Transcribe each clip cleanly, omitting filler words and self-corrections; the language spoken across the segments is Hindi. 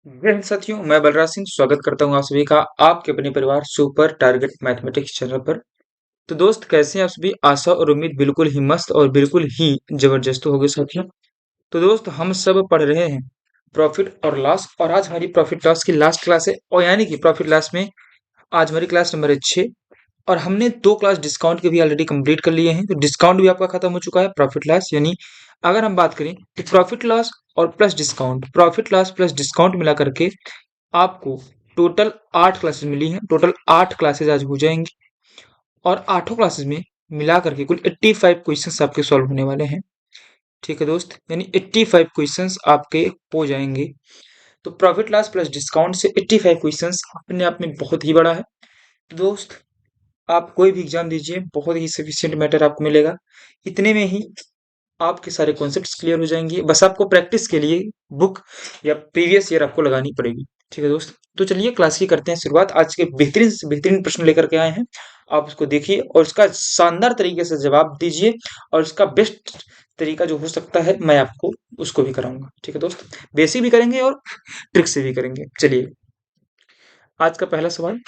जय हिंद साथियों, मैं बलराज सिंह स्वागत करता हूं आप सभी का आपके अपने परिवार सुपर टारगेट मैथमेटिक्स चैनल पर। तो दोस्त, कैसे हैं आप सभी? आशा और उम्मीद बिल्कुल ही मस्त और बिल्कुल ही जबरदस्त हो गए साथियों। तो दोस्त, हम सब पढ़ रहे हैं प्रॉफिट और लॉस, और आज हमारी प्रॉफिट लॉस की लास्ट क्लास है, और यानी कि प्रॉफिट लॉस में आज हमारी क्लास नंबर है 6। और हमने 2 क्लास डिस्काउंट के भी ऑलरेडी कंप्लीट कर लिए हैं, तो डिस्काउंट भी आपका खत्म हो चुका है। प्रॉफिट लॉस यानी अगर हम बात करें तो प्रॉफिट लॉस और plus discount, profit loss plus discount मिला करके आपको टोटल 8 क्लासेस मिली हैं। टोटल 8 क्लासेस आज हो जाएंगी, और आठों क्लासेस में मिला करके कुल 85 क्वेश्चंस आपके सॉल्व होने वाले हैं। ठीक है दोस्त, यानी 85 क्वेश्चंस आपके हो जाएंगे। तो प्रॉफिट लॉस प्लस डिस्काउंट से 85 क्वेश्चंस अपने आप में बहुत ही बड़ा है। तो दोस्त, आप कोई भी एग्जाम दीजिए, बहुत ही सफिशिएंट मैटर आपको मिलेगा। इतने में ही आपके सारे कॉन्सेप्ट्स क्लियर हो जाएंगे। बस आपको प्रैक्टिस के लिए बुक या प्रीवियस ईयर आपको लगानी पड़ेगी। ठीक है दोस्त, तो चलिए क्लास की करते हैं शुरुआत। आज के बेहतरीन से बेहतरीन प्रश्न लेकर के आए हैं, आप उसको देखिए और उसका शानदार तरीके से जवाब दीजिए। और उसका बेस्ट तरीका जो हो सकता है मैं आपको उसको भी कराऊंगा। ठीक है दोस्त, बेसिक भी करेंगे और ट्रिक से भी करेंगे। चलिए, आज का पहला सवाल।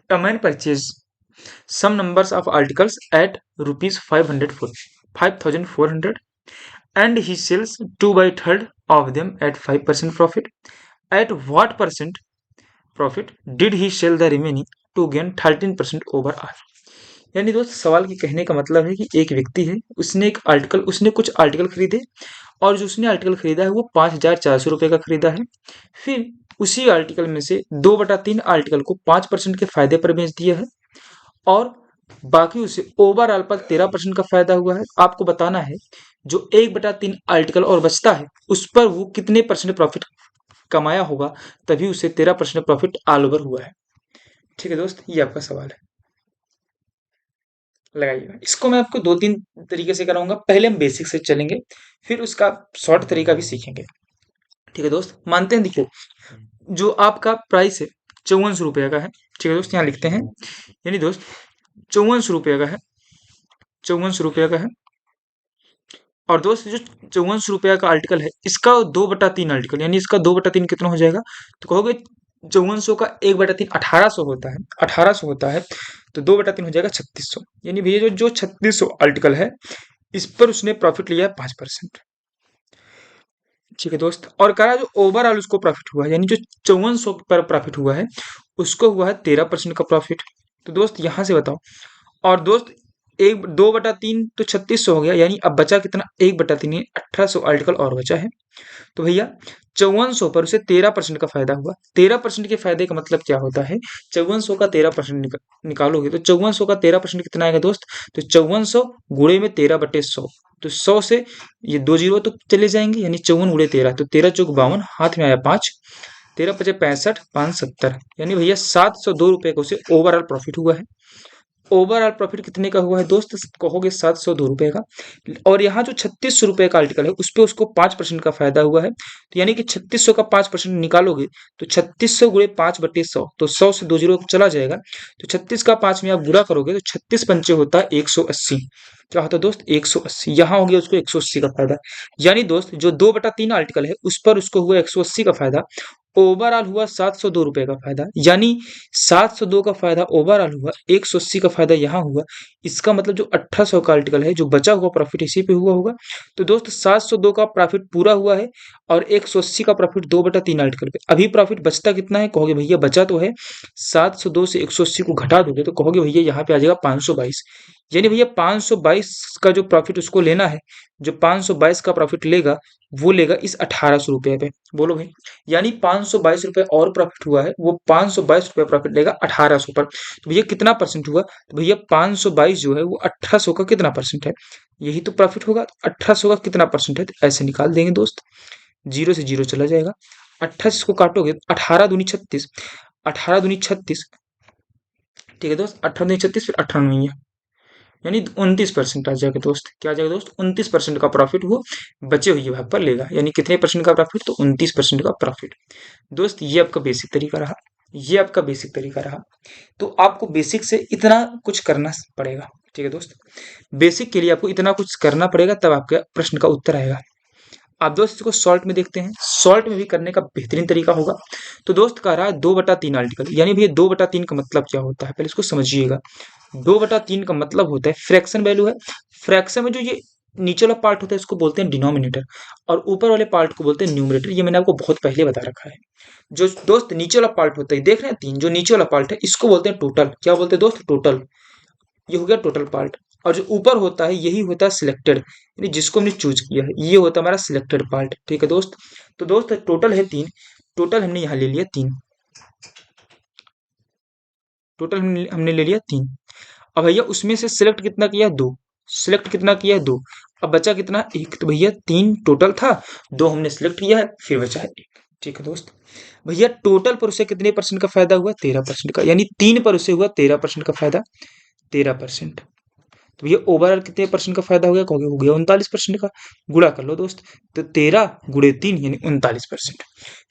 A man purchase some numbers of articles at rupees 5400 and he sells 2 by third of them at 5% profit. At what percent profit did he sell the remaining to gain 13% over R? यानी दोस्त, सवाल के कहने का मतलब है कि एक व्यक्ति है, उसने कुछ आर्टिकल खरीदे, और जो उसने आर्टिकल खरीदा है वो 5,400 रुपये का खरीदा है। फिर उसी आर्टिकल में से 2/3 आर्टिकल को 5% के फायदे पर बेच दिया है, और बाकी उसे ओवरऑल पर 13% का फायदा हुआ है। आपको बताना है जो 1/3 आर्टिकल और बचता है उस पर वो कितने परसेंट प्रॉफिट कमाया होगा, तभी उसे 13% प्रॉफिट ऑल ओवर हुआ है। ठीक है दोस्त, ये आपका सवाल है, लगाइएगा। इसको मैं आपको 2-3 तरीके से कराऊंगा। पहले हम बेसिक से चलेंगे, फिर उसका शॉर्ट तरीका भी सीखेंगे। ठीक है दोस्त, मानते हैं। देखो, जो आपका प्राइस है 5400 रुपये का है। ठीक है दोस्त, यहाँ लिखते हैं, यानी दोस्त 5400 रुपये का है, 5400 रुपये का है। और दोस्त, जो 5400 रुपया का आर्टिकल है, इसका 2/3 आर्टिकल, यानी इसका 2/3 कितना हो जाएगा? तो कहोगे 5400 का 1/3 1800 होता है, 1800 होता है, तो 2/3 हो जाएगा 3600। यानी भैया जो 3600 आर्टिकल है, इस पर उसने प्रॉफिट लिया है 5%। ठीक है दोस्त, और कहा जो ओवरऑल उसको प्रॉफिट हुआ है, यानी जो 5400 पर प्रॉफिट हुआ है, उसको हुआ है 13% का प्रॉफिट। तो दोस्त, यहां से बताओ। और दोस्त, एक 2/3 तो 3600 हो गया, यानी अब बचा कितना? 1/3 यानी 1800 आर्टिकल और बचा है। तो भैया 5400 पर उसे 13% का फायदा हुआ। 13% के फायदे का मतलब क्या होता है? 5400 का 13% निकालोगे तो 5400 का 13% कितना आएगा दोस्त? तो 5400 गुणे में 13/100, तो 100 से ये 2 जीरो तो चले जाएंगे, यानी 54 गुणे 13, तो 13×4 = 52, हाथ में आया 5, 13×5 = 65, 570, यानी भैया 702 रुपये का उसे ओवरऑल प्रॉफिट हुआ है। ओवरऑल प्रॉफिट कितने का हुआ है दोस्त? कहोगे 702 रुपये का। और यहाँ जो 3600 रुपये का आर्टिकल है उस पर उसको 5% का फायदा हुआ है, तो यानी कि 3600 का 5% निकालोगे तो 3600 गुणे 5/100, तो 100 से 2 जीरो चला जाएगा, तो 36 का 5 में आप गुणा करोगे तो 36 पंचे होता है 180। क्या होता है दोस्त? 180। यहाँ हो गया उसको 180 का फायदा। यानी दोस्त, जो 2/3 आर्टिकल है उस पर उसको हुआ 180 का फायदा, ओवरऑल हुआ 702 रुपये का फायदा। यानी 702 का फायदा ओवरऑल हुआ, 180 का फायदा यहाँ हुआ। इसका मतलब जो 1800 का आर्टिकल है, जो बचा हुआ प्रॉफिट इसी पे हुआ होगा। तो दोस्त, 702 का प्रॉफिट पूरा हुआ है, और 180 का प्रॉफिट 2/3 आर्टिकल पे। अभी प्रॉफिट बचता कितना है? कहोगे भैया बचा तो है, 702 से 180 को घटा दोगे तो कहोगे भैया यहाँ पे आ जाएगा 522। यानी भैया 522 का जो प्रॉफिट उसको लेना है, जो 522 का प्रॉफिट लेगा, वो लेगा इस 1800 रुपये पे। बोलो भाई, यानी 522 रुपये और प्रॉफिट हुआ है, वो 522 रुपये प्रॉफिट लेगा 1800 पर। तो भैया कितना परसेंट हुआ? तो भैया 522 जो है वो 1800 का कितना परसेंट है? यही तो प्रॉफिट होगा। तो 1800 का कितना परसेंट है? तो ऐसे निकाल देंगे दोस्त, जीरो से जीरो चला जाएगा। 28 को काटोगे तो 18×2 = 36, 18×2 = 36। ठीक है दोस्त, 18×2 = 36, फिर 18 यानी 29% आ जाएगा दोस्त। क्या आ जाएगा दोस्त? 29% का प्रॉफिट वो बचे हुए भाग पर लेगा। यानी कितने परसेंट का प्रॉफिट? तो 29% का प्रॉफिट। दोस्त, ये आपका बेसिक तरीका रहा, ये आपका बेसिक तरीका रहा। तो आपको बेसिक से इतना कुछ करना पड़ेगा। ठीक है दोस्त, बेसिक के लिए आपको इतना कुछ करना पड़ेगा, तब आपके प्रश्न का उत्तर आएगा। आप दोस्त इसको सॉल्ट में देखते हैं, सॉल्ट में भी करने का बेहतरीन तरीका होगा। तो दोस्त कह रहा है 2/3 आर्टिकल, यानी भैया 2/3 का मतलब क्या होता है, पहले इसको समझिएगा। 2/3 का मतलब होता है फ्रैक्शन वैल्यू है। फ्रैक्शन में जो ये नीचे वाला पार्ट होता है इसको बोलते हैं डिनोमिनेटर, और ऊपर वाले पार्ट को बोलते हैं न्यूमरेटर। ये मैंने आपको बहुत पहले बता रखा है। जो दोस्त नीचे वाला पार्ट होता है, देख रहे हैं तीन, जो नीचे वाला पार्ट है इसको बोलते हैं टोटल। क्या बोलते हैं दोस्त? टोटल। ये हो गया टोटल पार्ट। और जो ऊपर होता है यही होता है सिलेक्टेड, यानी जिसको हमने चूज किया है, ये होता है हमारा सिलेक्टेड पार्ट। ठीक है दोस्त। तो दोस्त टोटल है 3, टोटल हमने यहाँ ले लिया 3, टोटल हमने ले लिया 3। अब भैया उसमें से सिलेक्ट कितना किया? 2। सिलेक्ट कितना किया? 2। अब बचा कितना? 1। तो भैया 3 टोटल था, 2 हमने सिलेक्ट किया है, फिर बचा है 1। ठीक है दोस्त। भैया टोटल पर उसे कितने परसेंट का फायदा हुआ? 13% का, यानी 3 पर उसे हुआ 13% का फायदा। 13%। तो ये ओवरऑल कितने परसेंट का फायदा हो गया? कहोगे हो गया 39% का। गुणा कर लो दोस्त, तो 13 गुणे 3 यानी 39%।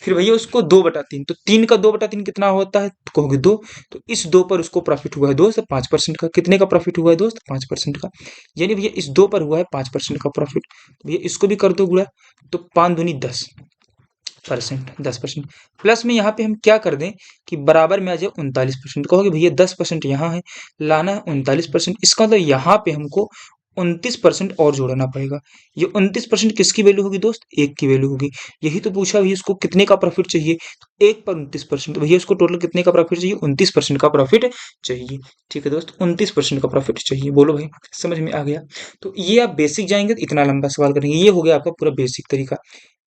फिर भैया उसको 2/3, तो 3 का 2/3 कितना होता है? तो कहोगे 2। तो इस 2 पर उसको प्रॉफिट हुआ है दोस्त 5% का। कितने का प्रॉफिट हुआ है दोस्त? 5% का। यानी भैया इस 2 पर हुआ है 5% का प्रॉफिट। भैया इसको भी कर दो गुणा, तो 5 दूनी 10%, 10%। प्लस में यहाँ पे हम क्या कर दें कि बराबर में आ जाए 39%। कहोगे भैया 10% यहाँ है, लाना है 39%, इसका मतलब यहाँ पे हमको 29% और जोड़ना पड़ेगा। ये 29% किसकी वैल्यू होगी दोस्त? 1 की वैल्यू होगी। यही तो पूछा भैया इसको कितने का प्रॉफिट चाहिए, 1 पर 29%। तो भैया इसको टोटल कितने का प्रॉफिट चाहिए? 29% का प्रॉफिट चाहिए। ठीक है दोस्त, 29% का प्रॉफिट चाहिए। बोलो भाई, समझ में आ गया? तो ये आप बेसिक जाएंगे तो इतना लंबा सवाल करेंगे। ये हो गया आपका पूरा बेसिक तरीका,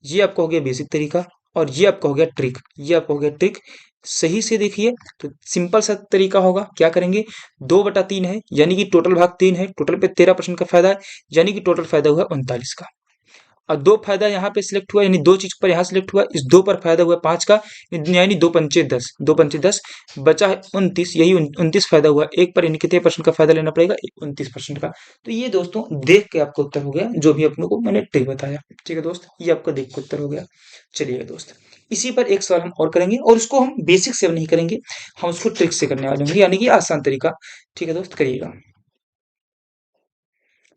ये आपका हो गया बेसिक तरीका, और ये आपका हो गया ट्रिक, ये आपका हो गया ट्रिक। सही से देखिए तो सिंपल सा तरीका होगा। क्या करेंगे? 2/3 है, यानी कि टोटल भाग 3 है, टोटल पे 13% का फायदा है, यानी कि टोटल फायदा हुआ 39 का। और 2 फायदा यहाँ पे सिलेक्ट हुआ, यानी 2 चीज पर यहाँ सिलेक्ट हुआ, इस 2 पर फायदा हुआ 5 का, यानी 2 पंचे 10, 2 पंचे 10, बचा है 29, यही 29 फायदा हुआ 1 पर, यानी कितने परसेंट का फायदा लेना पड़ेगा? 29% का। तो ये दोस्तों देख के आपको उत्तर हो गया, जो भी अपनों को मैंने ट्रिक बताया। ठीक है दोस्त, ये आपका देख के उत्तर हो गया। चलिए दोस्त, इसी पर एक सवाल हम और करेंगे, और उसको हम बेसिक से नहीं करेंगे, हम उसको ट्रिक से करने वाले होंगे, यानी कि आसान तरीका। ठीक है दोस्त, करिएगा।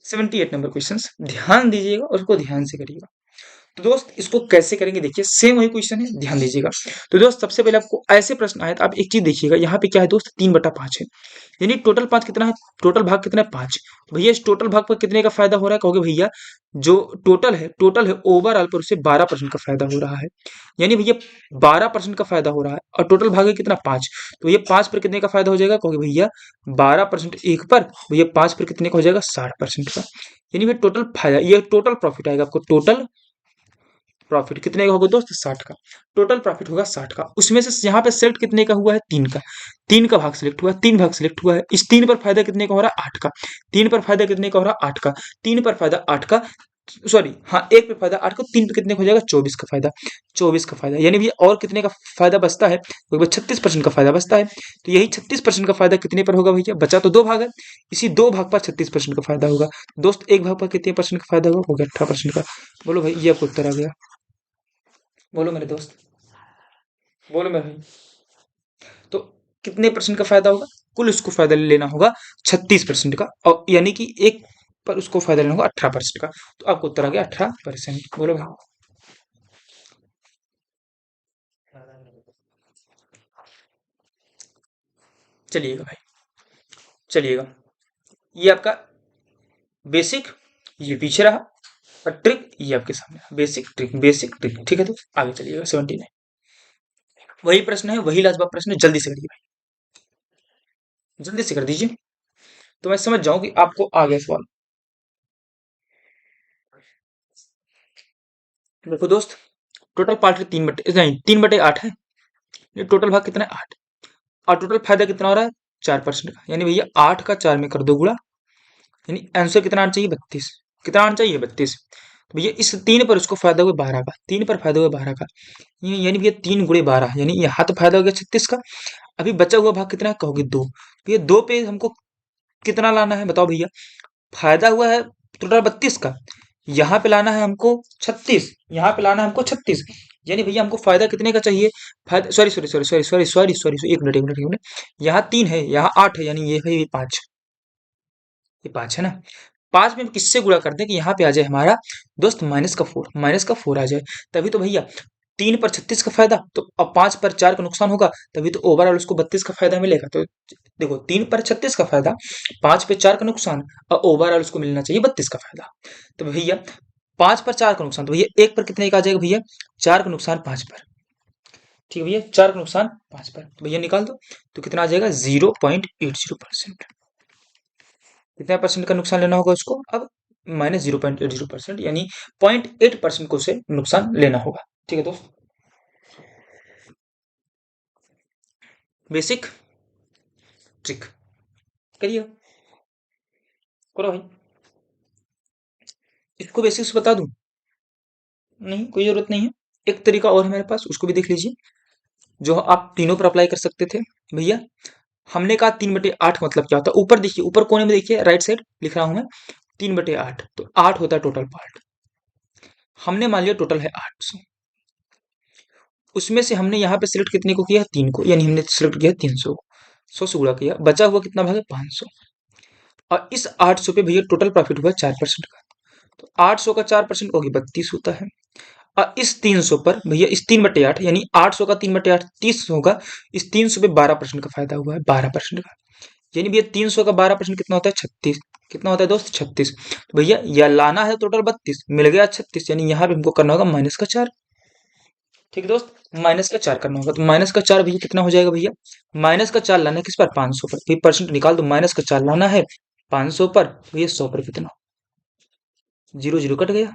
78 नंबर क्वेश्चन, ध्यान दीजिएगा और उसको ध्यान से करिएगा। तो दोस्त इसको कैसे करेंगे, देखिए सेम वही क्वेश्चन है, ध्यान दीजिएगा। तो दोस्त सबसे पहले आपको ऐसे प्रश्न आए तो आप एक चीज देखिएगा, यहाँ पे क्या है दोस्त? 3/5 है, यानी टोटल 5 कितना है? टोटल भाग कितना है? 5। भैया इस टोटल भाग पर कितने का फायदा हो रहा है? कहोगे भैया जो टोटल है ओवरऑल पर उससे 12% का फायदा हो रहा है, यानी भैया 12% का फायदा हो रहा है, और टोटल भाग है कितना? 5। तो ये 5 पर कितने का फायदा हो जाएगा? कहोगे भैया 12% 1 पर, भैया 5 पर कितने का हो जाएगा? 60% का। यानी भैया टोटल फायदा, ये टोटल प्रॉफिट आएगा आपको। टोटल प्रॉफिट कितने का होगा दोस्त? 60 का। टोटल प्रॉफिट होगा 60 का। उसमें से यहाँ पे सेलेक्ट कितने का हुआ है? 3 का। 3 का भाग सिलेक्ट हुआ है, 3 भाग सिलेक्ट हुआ है। इस 3 पर फायदा कितने का हो रहा है? 8 का। 3 पर फायदा कितने का हो रहा है? 8 का। 3 पर फायदा 8 का, सॉरी हाँ, 1 पे फायदा 8 का, 3 पे कितने का हो जाएगा? 24 का फायदा। 24 का फायदा, यानी भैया और कितने का फायदा बचता है? 36% का फायदा बचता है। तो यही 36% का फायदा कितने पर होगा भैया? बचा तो 2 भाग है, इसी 2 भाग पर 36% का फायदा होगा। दोस्त 1 भाग पर कितने परसेंट का फायदा होगा? हो गया 18% का। बोलो भाई, ये आपको उत्तर आ गया। बोलो मेरे दोस्त, बोलो मेरे भाई। तो कितने परसेंट का फायदा होगा? कुल उसको फायदा लेना होगा 36% का, और यानी कि एक पर उसको फायदा लेना होगा 18% का। तो आपको उत्तर आ गया 18%। बोलो भाई। चलिएगा भाई, चलिएगा। ये आपका बेसिक, ये पीछे रहा, और ट्रिक ये आपके सामने रहा। Basic trick, basic trick. ठीक है, तो आगे चलिएगा। 79 वही प्रश्न है, वही लाजवाब प्रश्न है, जल्दी से करिए भाई, जल्दी से कर दीजिए, तो मैं समझ जाऊं कि आपको आ गया सवाल। देखो दोस्त, टोटल पार्ट 3/8 है, ये टोटल भाग कितना है? 8। और टोटल फायदा कितना हो रहा है? 4% का, यानी भैया 8 का 4 में कर दो गुणा, यानी आंसर कितना आना चाहिए? 32। कितना आना चाहिए? 32। तो भैया इस 3 पर उसको फायदा हुआ 12 का, 3 पर फायदा हुआ 12 का, यानी भैया 3 गुणे 12, यानी यहाँ तो फायदा हो गया 36 का। अभी बचा हुआ भाग कितना है? कहोगे 2। भैया 2 पे हमको कितना लाना है बताओ भैया? फायदा हुआ है टोटल 32 का, यहाँ पे लाना है हमको 36, यहाँ पे लाना है हमको 36, यानी भैया हमको फायदा कितने का चाहिए? फायदा, sorry sorry sorry sorry sorry sorry sorry, एक मिनट एक मिनट एक मिनट, यहाँ 3 है, यहाँ 8 है, यानी ये है 5, ये 5 है ना। 5 में किससे गुणा कर दें कि यहाँ पे आ जाए हमारा दोस्त -4 आ जाए, तभी तो भैया 3 पर 36 का फायदा, तो अब 5 पर 4 का नुकसान होगा, तभी तो ओवरऑल उसको 32 का फायदा मिलेगा। तो देखो 3 पर 36 का फायदा, 5 पे 4 का नुकसान, और ओवरऑल उसको मिलना चाहिए 32 का फायदा। तो भैया 5 पर 4 का नुकसान, तो भैया 1 पर कितने का आ जाएगा भैया, 4 का नुकसान 5 पर, ठीक है भैया, 4 का नुकसान 5 पर, तो भैया निकाल दो, तो कितना आ जाएगा 0.80%। कितना परसेंट का नुकसान लेना होगा उसको अब, -0.80%, यानी 0.8% को उसे नुकसान लेना होगा। ठीक है दोस्त, बेसिक ट्रिक करिए, करो भाई। इसको बेसिक्स बता दूं? नहीं, कोई जरूरत नहीं है। एक तरीका और है मेरे पास, उसको भी देख लीजिए, जो आप तीनों पर अप्लाई कर सकते थे। भैया हमने कहा 3/8 मतलब क्या होता है, ऊपर देखिए, ऊपर कोने में देखिए, राइट साइड लिख रहा हूं मैं 3/8, तो 8 होता है टोटल पार्ट। हमने मान लिया टोटल है 800, उसमें से हमने यहाँ पे सिलेक्ट कितने को किया, 3 को, यानी हमने सिलेक्ट किया 300 को, 100 से गुणा किया, बचा हुआ कितना भाग है 500, और इस 800 पे भैया टोटल प्रॉफिट हुआ 4% का, तो 800 का 4% होगी 32 होता है। और इस 300 पर भैया, इस 3/8 यानी 800 का 3/8 30 होगा, इस 300 पे 12% का फायदा हुआ है, 12% का, यानी भैया 300 का 12% कितना होता है 36, कितना होता है दोस्त 36, तो भैया यह लाना है टोटल 32, मिल गया 36, यानी यहाँ पे हमको करना होगा -4। ठीक है दोस्त, -4 करना होगा, तो -4 भैया कितना हो जाएगा भैया, -4 लाना है किस पर 500 पर, फिर परसेंट निकाल दो, -4 लाना है 500 पर, भैया 100 पर कितना, 0 0 कट गया,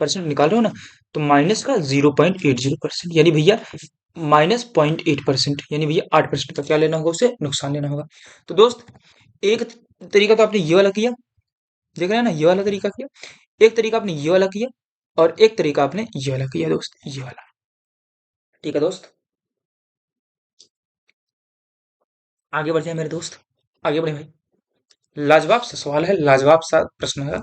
परसेंट निकाल रहे हो ना, तो माइनस का 0.80%, यानी भैया -0.8%, यानी भैया 8% का क्या लेना होगा, उसे नुकसान लेना होगा। तो दोस्त एक तरीका तो आपने ये वाला किया, देख रहे हैं ना, ये वाला तरीका किया, एक तरीका आपने ये वाला किया, और एक तरीका आपने ये वाला किया दोस्त, ये वाला। ठीक है दोस्त, आगे बढ़ जाए मेरे दोस्त, आगे बढ़े भाई। लाजवाब सा सवाल है, लाजवाब सा प्रश्न है,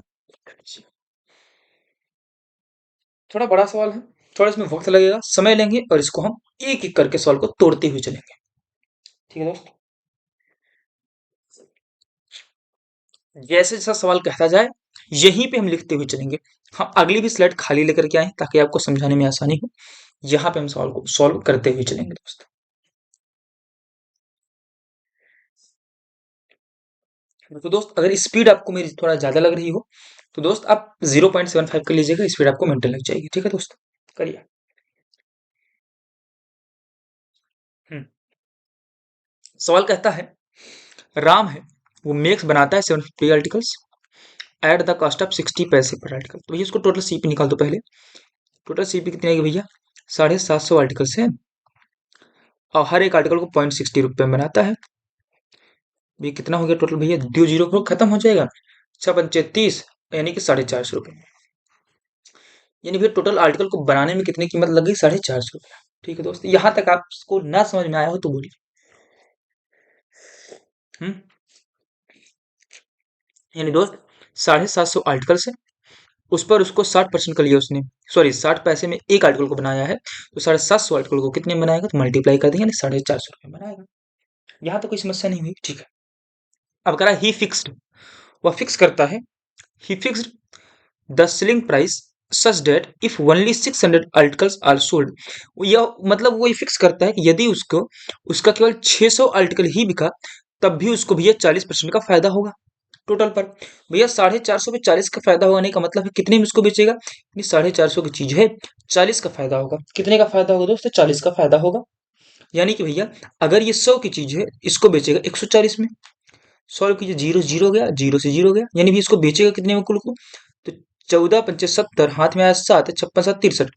थोड़ा बड़ा सवाल है, थोड़ा इसमें वक्त लगेगा, समय लेंगे, और इसको हम एक एक करके सवाल को तोड़ते हुए चलेंगे। ठीक है दोस्त, जैसे जैसा सवाल कहता जाए यहीं पे हम लिखते हुए चलेंगे। हम अगली भी स्लाइड खाली लेकर के आए ताकि आपको समझाने में आसानी हो, यहाँ पे हम सवाल को सॉल्व करते हुए चलेंगे दोस्त। तो दोस्त अगर स्पीड आपको मेरी थोड़ा ज्यादा लग रही हो, तो दोस्त आप 0.75 कर लीजिएगा, स्पीड आपको मेंटेन लग जाएगी। ठीक है दोस्त, करिए। हम्म, सवाल कहता है, राम है वो मेक्स बनाता है 750 articles at the cost of 60 पैसे पर आर्टिकल, तो भैया इसको टोटल सीपी निकाल दो पहले। टोटल सीपी कितनी आएगी भैया, 750 आर्टिकल्स है, और हर एक आर्टिकल को 0.60 रुपए में बनाता है। ये कितना हो गया टोटल भैया, दो जीरो को खत्म हो जाएगा, 6×5 = 30, यानी कि 450 रुपये, यानी भैया टोटल आर्टिकल को बनाने में कितनी कीमत लग गई, 450 रुपया। ठीक है दोस्त, यहाँ तक आपको ना समझ में आया हो तो बोलिए। हम्म, यानी दोस्त 750 आर्टिकल्स है, उस पर उसको 60% का लिया उसने, सॉरी 60 पैसे में एक आर्टिकल को बनाया है, तो 750 आर्टिकल को कितने में बनाएगा, तो मल्टीप्लाई कर देंगे, यानी 450 रुपये में बनाएगा। यहाँ तो कोई समस्या नहीं हुई, ठीक है। अब कह रहा है ही फिक्स्ड, वह फिक्स करता है, he fixed the selling price such that if only 600 articles are sold, यह मतलब वो ये फिक्स करता है कि यदि उसको उसका केवल 600 आर्टिकल ही बिका, तब भी उसको भैया 40% का फायदा होगा टोटल पर। भैया 450 पे 40 का फायदा होने का मतलब है कितने में इसको बेचेगा, 450 की चीज है, 40 का फायदा होगा, कितने का फायदा होगा दोस्तों, 40 का फायदा होगा। यानी कि भैया अगर ये 100 की चीज है, इसको बेचेगा 140 में, 100 की जीरो जीरो गया, जीरो से जीरो गया, यानी भी इसको बेचेगा कितने में कुल को, तो 14×5 = 70, हाथ में आया 7, 56×7 = 63,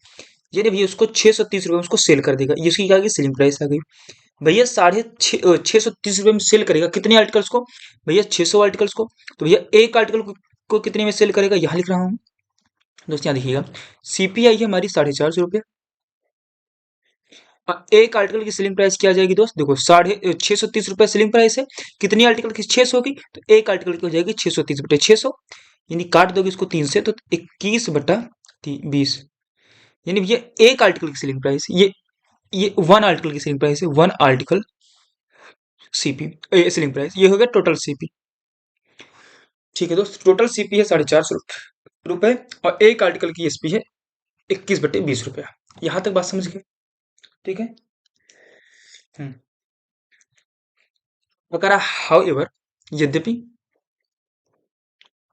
यानी भैया उसको 630 रुपये में उसको सेल कर देगा, ये उसकी क्या आ गई, सेलिंग प्राइस आ गई। भैया 630 रुपये में सेल करेगा कितने आर्टिकल्स को, भैया 600 आर्टिकल्स को, तो भैया एक आर्टिकल को कितने में सेल करेगा, यहाँ लिख रहा हूँ दोस्त, यहाँ देखिएगा, सीपीआई है हमारी 450 रुपये, एक आर्टिकल की सेलिंग प्राइस क्या आ जाएगी दोस्त, देखो 630 रुपये सेलिंग प्राइस है, कितनी आर्टिकल की 600 की, तो एक आर्टिकल की हो जाएगी 630/600, यानी काट दोगे इसको 3 से, तो 21/20, यानी भैया एक आर्टिकल की सेलिंग प्राइस, ये वन आर्टिकल की सेलिंग प्राइस है, one article CP selling price, ये हो गया टोटल सीपी। ठीक है दोस्त, टोटल सीपी है 450 रुपए और एक आर्टिकल की एसपी है 21/20 रुपया। यहां तक बात समझ गए? ठीक है। हम्म। अगर हाउ एवर, यद्यपि,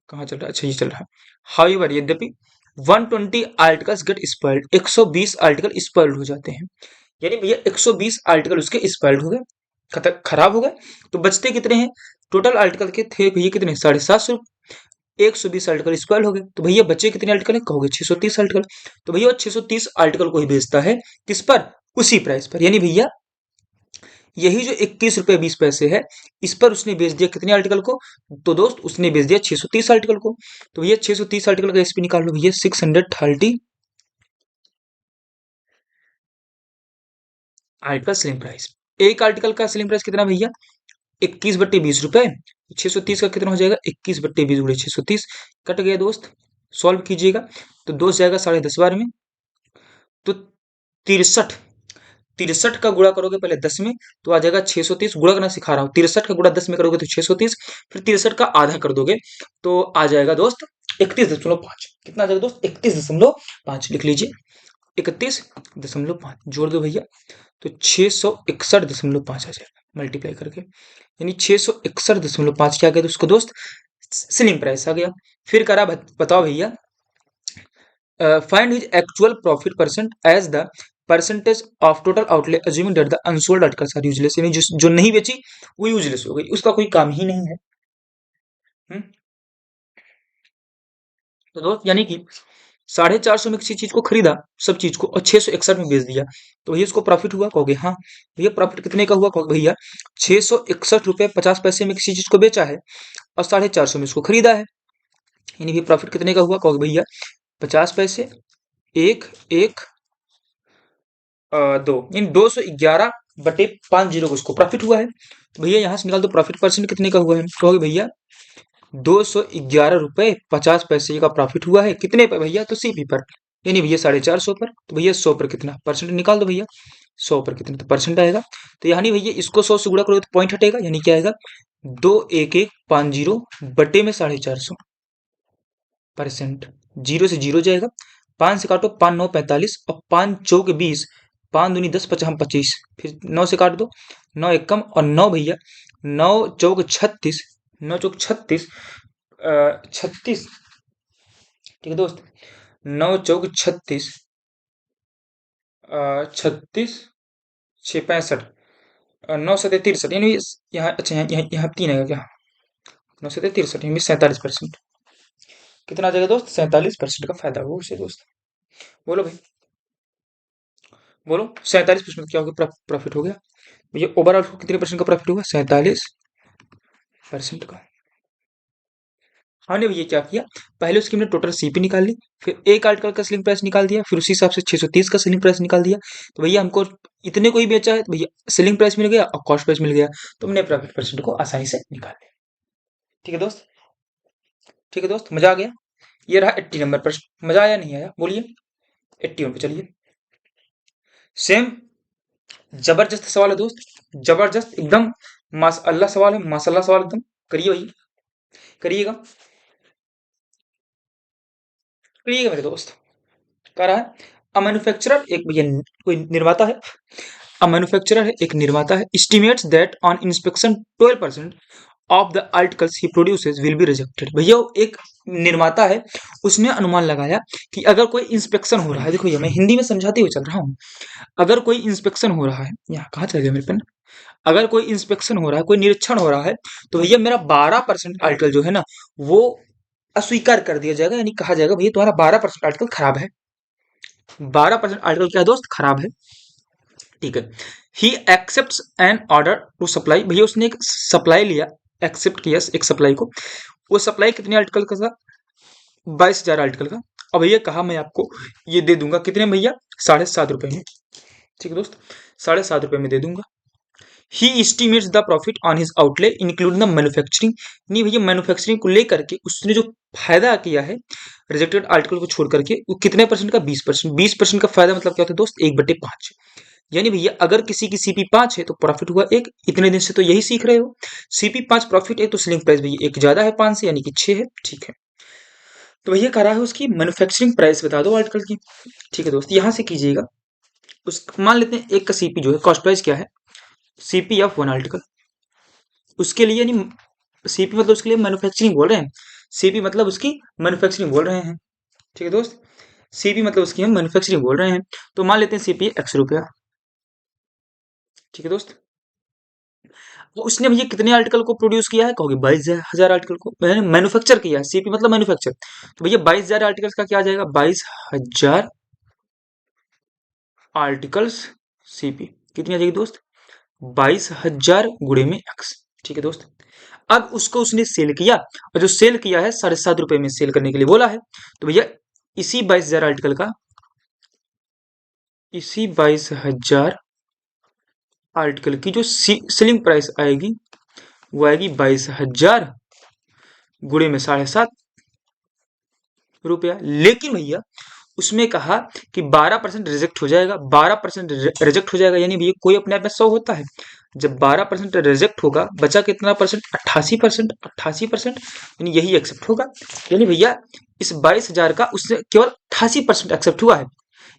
कहाँ चल रहा है, अच्छा ये चल रहा है। हाउ एवर, यद्यपि 120 articles gate spoiled, 120 article spoiled हो जाते हैं। यानी भैया 120 आर्टिकल उसके स्पॉइल्ड हो गए, खराब हो गए। तो बचते कितने हैं? टोटल आर्टिकल के थे भैया कितने, 750। 120 आर्टिकल स्पॉइल हो गए, तो भैया बचे कितने आर्टिकल है? कहोगे 630 आर्टिकल। तो भैया 630 आर्टिकल को ही बेचता है, किस पर? उसी प्राइस पर। यानी भैया यही जो 21 रुपए 20 पैसे है, इस पर उसने बेच दिया कितने आर्टिकल को? तो दोस्त उसने बेच दिया 630 आर्टिकल को। तो भैया 630 आर्टिकल का एसपी निकाल लो भैया, 630 आर्टिकल सेलिंग प्राइस। एक आर्टिकल का सेलिंग प्राइस कितना भैया? 21/20 रुपए। 630 का कितना हो जाएगा? 21/20 × 630, कट गया दोस्त। सॉल्व कीजिएगा तो दोस्त जाएगा 10.5 बार में, तो 63। 63 का गुणा करोगे पहले 10 में, तो आ जाएगा 630। गुणा करना सिखा रहा हूँ, 63 का गुणा 10 में करोगे तो 630, फिर 63 का आधा कर दोगे तो आ जाएगा दोस्त 31.5। कितना आ जाएगा दोस्त? 31.5 लिख लीजिए। 31.5 जोड़ दो भैया, तो 661.5 आ जाएगा मल्टीप्लाई करके। यानी 661.5 क्या गया उसको दोस्त? सेलिंग प्राइस आ गया। फिर करा बताओ भैया, find his actual profit percent as the percentage of total outlay assuming that the unsold articles are useless. यानी जो नहीं बेची वो यूजलेस हो गई, उसका कोई काम ही नहीं है। हम्म? तो दोस्त यानी कि 450 में किसी चीज को खरीदा, सब चीज को, और 661 में बेच दिया, तो भैया इसको प्रॉफिट हुआ? कहोगे हाँ। भैया प्रॉफिट कितने का हुआ? कहोगे भैया 661 रुपए 50 पैसे में किसी चीज को बेचा है और 450 में इसको खरीदा है। यानी भी प्रॉफिट कितने का हुआ? कहोगे भैया 50 पैसे, एक एक 2, यानी 211/50 को इसको प्रॉफिट हुआ है। तो भैया यहाँ से निकाल दो प्रॉफिट परसेंट कितने का हुआ है। कहोगे भैया 211 रुपए 50 पैसे का प्रॉफिट हुआ है, कितने पर भैया? तो सीपी पर, यानी भैया 450 पर। तो भैया 100 पर कितना परसेंट निकाल दो भैया, 100 पर कितना तो परसेंट आएगा। तो यानी भैया इसको 100 से गुणा करोगे तो पॉइंट हटेगा, यानी क्या आएगा? 21150/में जीरो से जीरो जाएगा, 5 से काटो, 5 9 45 और 5 चौक 20, 5 दूनी 10 5 25, फिर 9 से काट दो, 9 एक कम और 9 भैया, 9 चौक 36, 9 चौक 36, 36। ठीक है दोस्त, 9 चौक 36, 36 6 65, 9 7 63, यानी यहाँ, अच्छा यहाँ यहाँ यहाँ 3 आएगा क्या? 9 7 63, यानी 47%। कितना आ जाएगा दोस्त? 47% का फायदा होगा उसे दोस्त। बोलो भाई, बोलो 47% क्या हो गया? प्रॉफिट हो गया भैया। ओवरऑल कितने परसेंट का प्रॉफिट होगा? 47% का। हमने भैया क्या किया, पहले उसकी हमने टोटल सीपी निकाल ली, फिर एक आर्टिकल का सेलिंग प्राइस निकाल दिया, फिर उसी हिसाब से 630 का सेलिंग प्राइस निकाल दिया। तो भैया हमको इतने को ही बेचा है, तो भैया सेलिंग प्राइस मिल गया और कॉस्ट प्राइस मिल गया, तो हमने प्रॉफिट परसेंट को आसानी से निकाल लिया। ठीक है दोस्त, ठीक है दोस्त, मजा आ गया। ये रहा 80 नंबर पर। मजा आया नहीं आया बोलिए? 81 पे चलिए। सेम जबरदस्त सवाल है दोस्त, जबरदस्त एकदम माशाअल्लाह सवाल है, माशाअल्लाह सवाल एकदम। करिए भाई, करिएगा, करिएगा मेरे दोस्त। कह रहा है, अ मैन्युफैक्चरर, एक भैया कोई निर्माता है, अ मैन्युफैक्चरर है, एक निर्माता है, estimates that on inspection 12% of the articles he produces will be rejected. भैया वो एक निर्माता है, उसने अनुमान लगाया कि अगर कोई इंस्पेक्शन हो रहा है, देखो ये मैं हिंदी में समझाते हुए चल रहा हूँ, अगर कोई इंस्पेक्शन हो रहा है, यहाँ कहाँ चला गया मेरे पेन, अगर कोई इंस्पेक्शन हो रहा है, कोई निरीक्षण हो रहा है, तो भैया मेरा 12% आर्टिकल जो है ना, वो अस्वीकार कर दिया जाएगा, यानी कहा जाएगा भैया तुम्हारा 12% आर्टिकल खराब है। 12% आर्टिकल क्या है दोस्त? खराब है। ठीक है, he accept an order to supply. भैया उसने एक सप्लाई लिया, एक्सेप्ट किया एक सप्लाई को। वो सप्लाई कितने आर्टिकल का था? 22,000 आर्टिकल का। अब भैया कहा मैं आपको ये दे दूंगा कितने में भैया? 7.5 रुपए में। ठीक है दोस्त, 7.5 रुपए में दे दूंगा। He estimates the profit on his outlay including the manufacturing. नहीं भैया मैन्युफैक्चरिंग को लेकर के उसने जो फायदा किया है रिजेक्टेड आर्टिकल को छोड़ करके, वो कितने परसेंट का? 20%। 20% का फायदा मतलब क्या होता है दोस्त? 1/5। यानी भैया अगर किसी की सीपी 5 है तो प्रॉफिट हुआ एक, इतने दिन से तो यही सीख रहे हो। सीपी 5 प्रॉफिट है तो सेलिंग प्राइस भैया एक ज्यादा है 5 से, यानी कि 6 है। ठीक है, तो भैया कह रहा है उसकी मैन्युफैक्चरिंग प्राइस बता दो आर्टिकल की। ठीक है दोस्त, यहां से कीजिएगा। उस मान लेते हैं एक का सीपी जो है कॉस्ट प्राइस क्या है, सीपी ऑफ वन आर्टिकल, उसके लिए यानी सीपी मतलब उसके लिए मैन्युफैक्चरिंग बोल रहे हैं, सीपी मतलब उसकी मैन्युफैक्चरिंग बोल रहे हैं। ठीक है दोस्त, सीपी मतलब उसकी हम मैन्युफैक्चरिंग बोल रहे हैं। तो मान लेते हैं सीपी ₹X। ठीक है दोस्त, वो उसने भैया कितने आर्टिकल को प्रोड्यूस किया है, कहोगे 22,000 आर्टिकल को मैन्युफैक्चर किया है। सीपी मतलब मैन्युफैक्चर, तो भैया 22,000 आर्टिकल्स का क्या आ जाएगा, 22,000 आर्टिकल्स सीपी कितनी आ जाएगी दोस्त, 22,000 गुणे में एक्स। ठीक है दोस्त, अब उसको उसने सेल किया, और जो सेल किया है ₹7.5 में सेल करने के लिए बोला है, तो भैया इसी 22,000 आर्टिकल का, इसी 22,000 आर्टिकल की जो सेलिंग प्राइस आएगी वो आएगी 22,000 गुणे में ₹7.5। लेकिन भैया उसमें कहा कि 12% रिजेक्ट हो जाएगा, 12% रिजेक्ट हो जाएगा, यानी भैया कोई अपने आप में 100 होता है। जब 12% रिजेक्ट होगा बचा कितना परसेंट, 88%, 88%, यानी यही एक्सेप्ट होगा। यानी भैया इस 22,000 का उससे केवल 88% एक्सेप्ट हुआ है।